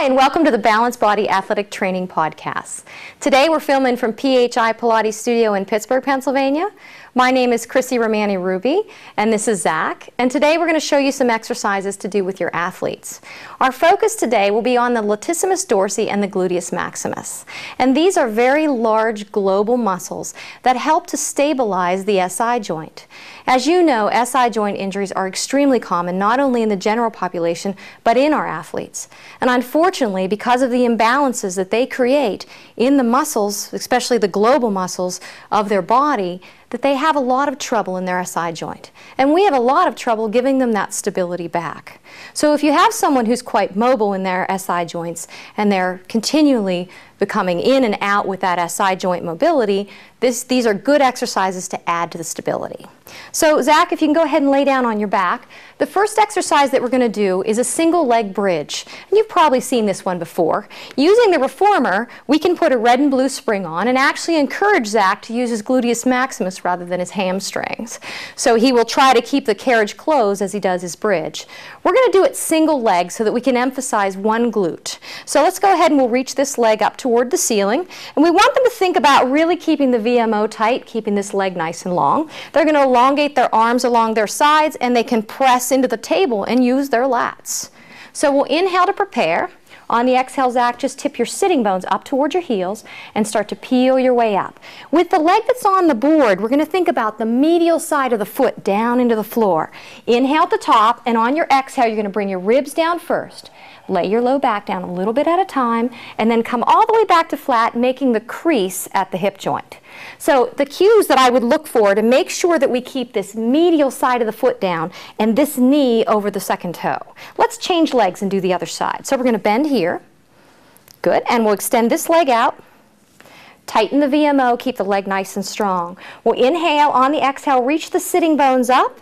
Hi, and welcome to the Balanced Body Athletic Training Podcast. Today we're filming from PHI Pilates Studio in Pittsburgh, Pennsylvania. My name is Chrissy Romani-Ruby, and this is Zach. And today we're going to show you some exercises to do with your athletes. Our focus today will be on the latissimus dorsi and the gluteus maximus. And these are very large global muscles that help to stabilize the SI joint. As you know, SI joint injuries are extremely common, not only in the general population, but in our athletes. And unfortunately, because of the imbalances that they create in the muscles, especially the global muscles of their body, that they have a lot of trouble in their SI joint. And we have a lot of trouble giving them that stability back. So if you have someone who's quite mobile in their SI joints and they're continually becoming in and out with that SI joint mobility, these are good exercises to add to the stability. So Zach, if you can go ahead and lay down on your back. The first exercise that we're going to do is a single leg bridge. And you've probably seen this one before. Using the Reformer, we can put a red and blue spring on and actually encourage Zach to use his gluteus maximus rather than his hamstrings. So he will try to keep the carriage closed as he does his bridge. We're going to do it single leg so that we can emphasize one glute. So let's go ahead and we'll reach this leg up toward the ceiling. And we want them to think about really keeping the VMO tight, keeping this leg nice and long. They're going to elongate their arms along their sides, and they can press into the table and use their lats. So we'll inhale to prepare. On the exhale, Zach, just tip your sitting bones up toward your heels and start to peel your way up. With the leg that's on the board, we're going to think about the medial side of the foot down into the floor. Inhale at the top, and on your exhale, you're going to bring your ribs down first. Lay your low back down a little bit at a time, and then come all the way back to flat, making the crease at the hip joint. So the cues that I would look for to make sure that we keep this medial side of the foot down and this knee over the second toe. Let's change legs and do the other side. So we're going to bend here. Good. And we'll extend this leg out. Tighten the VMO. Keep the leg nice and strong. We'll inhale. On the exhale, reach the sitting bones up.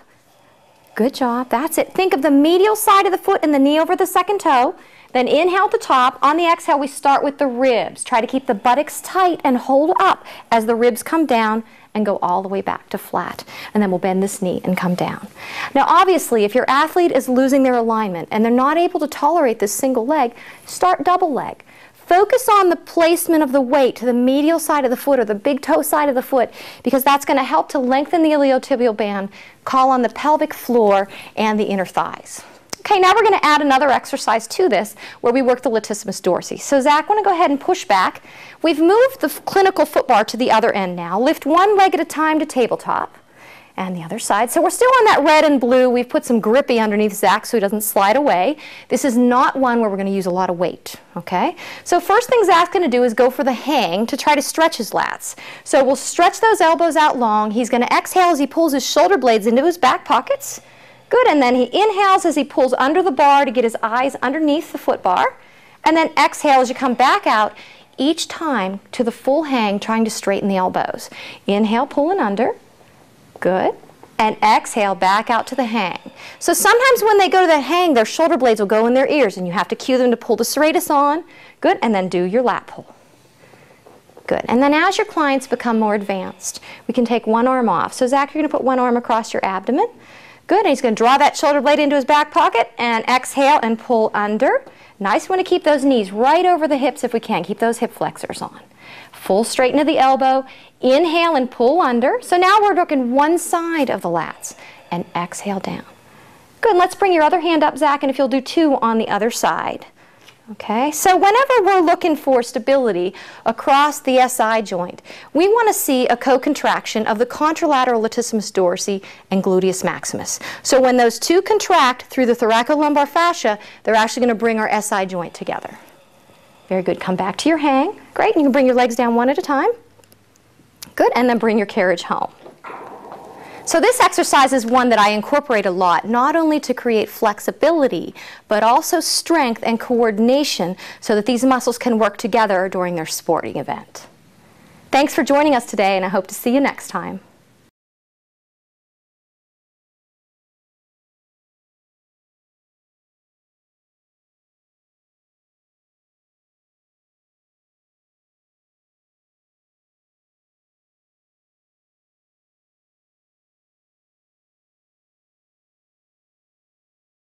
Good job. That's it. Think of the medial side of the foot and the knee over the second toe. Then inhale at the top. On the exhale, we start with the ribs. Try to keep the buttocks tight and hold up as the ribs come down and go all the way back to flat. And then we'll bend this knee and come down. Now, obviously, if your athlete is losing their alignment and they're not able to tolerate this single leg, start double leg. Focus on the placement of the weight to the medial side of the foot or the big toe side of the foot, because that's going to help to lengthen the iliotibial band, call on the pelvic floor and the inner thighs. Okay, now we're going to add another exercise to this where we work the latissimus dorsi. So Zach, I want to go ahead and push back. We've moved the clinical foot bar to the other end now. Lift one leg at a time to tabletop. And the other side. So we're still on that red and blue. We've put some grippy underneath Zach so he doesn't slide away. This is not one where we're going to use a lot of weight. Okay? So first thing Zach's going to do is go for the hang to try to stretch his lats. So we'll stretch those elbows out long. He's going to exhale as he pulls his shoulder blades into his back pockets. Good. And then he inhales as he pulls under the bar to get his eyes underneath the foot bar. And then exhale as you come back out, each time to the full hang, trying to straighten the elbows. Inhale, pulling under. Good. And exhale, back out to the hang. So sometimes when they go to the hang, their shoulder blades will go in their ears, and you have to cue them to pull the serratus on. Good. And then do your lat pull. Good. And then as your clients become more advanced, we can take one arm off. So Zach, you're going to put one arm across your abdomen. Good. And he's going to draw that shoulder blade into his back pocket and exhale and pull under. Nice. We want to keep those knees right over the hips if we can. Keep those hip flexors on. Full straighten of the elbow. Inhale and pull under. So now we're working one side of the lats. And exhale down. Good. Let's bring your other hand up, Zach, and if you'll do two on the other side. Okay, so whenever we're looking for stability across the SI joint, we want to see a co-contraction of the contralateral latissimus dorsi and gluteus maximus. So when those two contract through the thoracolumbar fascia, they're actually going to bring our SI joint together. Very good. Come back to your hang. Great. And you can bring your legs down one at a time. Good. And then bring your carriage home. So this exercise is one that I incorporate a lot, not only to create flexibility, but also strength and coordination so that these muscles can work together during their sporting event. Thanks for joining us today, and I hope to see you next time.